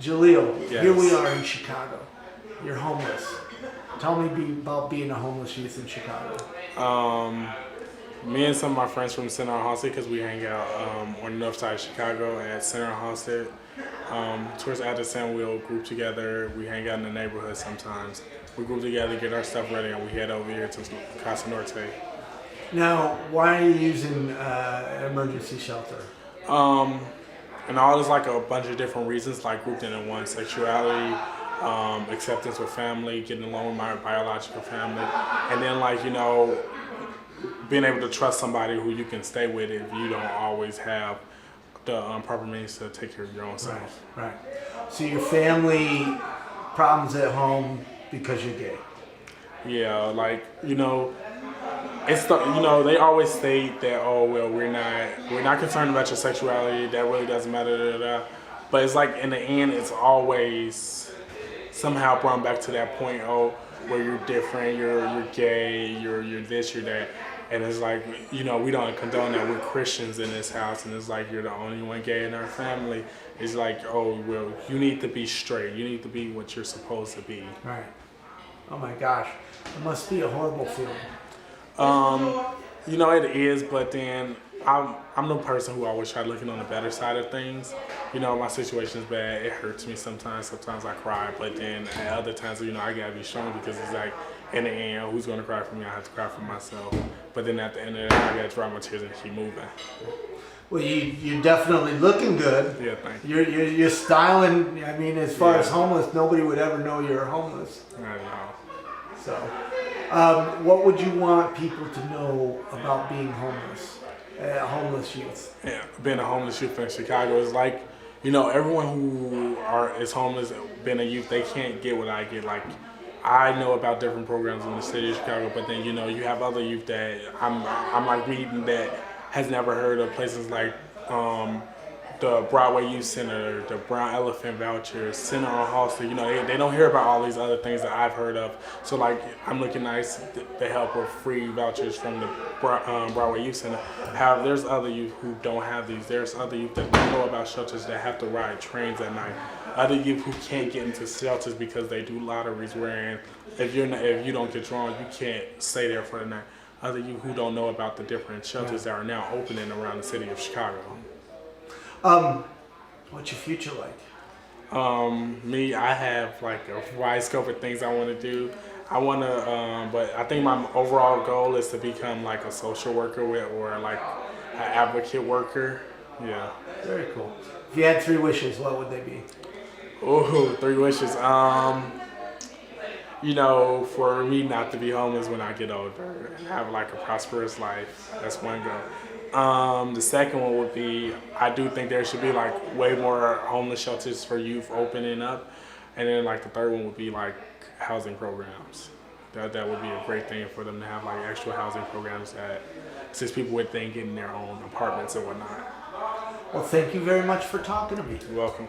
Jaleel, Yes. here we are in Chicago. You're homeless. Tell me about being a homeless youth in Chicago. Me and some of my friends from Center on Halsted, because we hang out on the north side of Chicago at Center on Halsted. Towards Addison, we'll group together. We hang out in the neighborhood sometimes. We group together, get our stuff ready, and we head over here to Casa Norte. Now, why are you using an emergency shelter? And all is like a bunch of different reasons, like grouped into one: sexuality, acceptance with family, getting along with my biological family, and then being able to trust somebody who you can stay with if you don't always have the proper means to take care of your own self. Right. So your family problems at home because you're gay. Yeah, it's they always state that, oh well, we're not concerned about your sexuality, that really doesn't matter, da, da, da. But it's like in the end it's always somehow brought back to that point, oh, where you're different, you're gay, you're this, you're that. And it's like, we don't condone that. We're Christians in this house, and it's like you're the only one gay in our family. It's like, oh well, you need to be straight, you need to be what you're supposed to be. Right. Oh my gosh, it must be a horrible feeling. It is, but then I'm the person who always try looking on the better side of things. My situation is bad. It hurts me sometimes. Sometimes I cry, but then at other times, I gotta be strong because it's like, in the end, who's gonna cry for me? I have to cry for myself. But then at the end of the day, I gotta dry my tears and keep moving. Well, you're definitely looking good. Yeah, thank you. You're styling. I mean, as far as homeless, nobody would ever know you're homeless. I know. So, what would you want people to know about being homeless, homeless youth? Yeah, being a homeless youth in Chicago is like, everyone who is homeless, being a youth, they can't get what I get. Like, I know about different programs in the city of Chicago, but then you have other youth that I'm like reading that has never heard of places like the Broadway Youth Center, the Brown Elephant Vouchers, Center on Halsted. They don't hear about all these other things that I've heard of. So like, I'm looking nice to help with free vouchers from the Broadway Youth Center. However, there's other youth who don't have these. There's other youth that don't know about shelters that have to ride trains at night. Other youth who can't get into shelters because they do lotteries, wherein if you don't get drawn, you can't stay there for the night. Other youth who don't know about the different shelters that are now opening around the city of Chicago. What's your future like? I have like a wide scope of things I want to do. I want to, but I think my overall goal is to become like a social worker or like an advocate worker. Yeah. Very cool. If you had 3 wishes, what would they be? Oh, 3 wishes. For me not to be homeless when I get older and have like a prosperous life. That's one goal. The second one would be, I do think there should be like way more homeless shelters for youth opening up. And then like the third one would be like housing programs. That would be a great thing for them to have, like actual housing programs that assist people with things getting their own apartments and whatnot. Well, thank you very much for talking to me. You're welcome.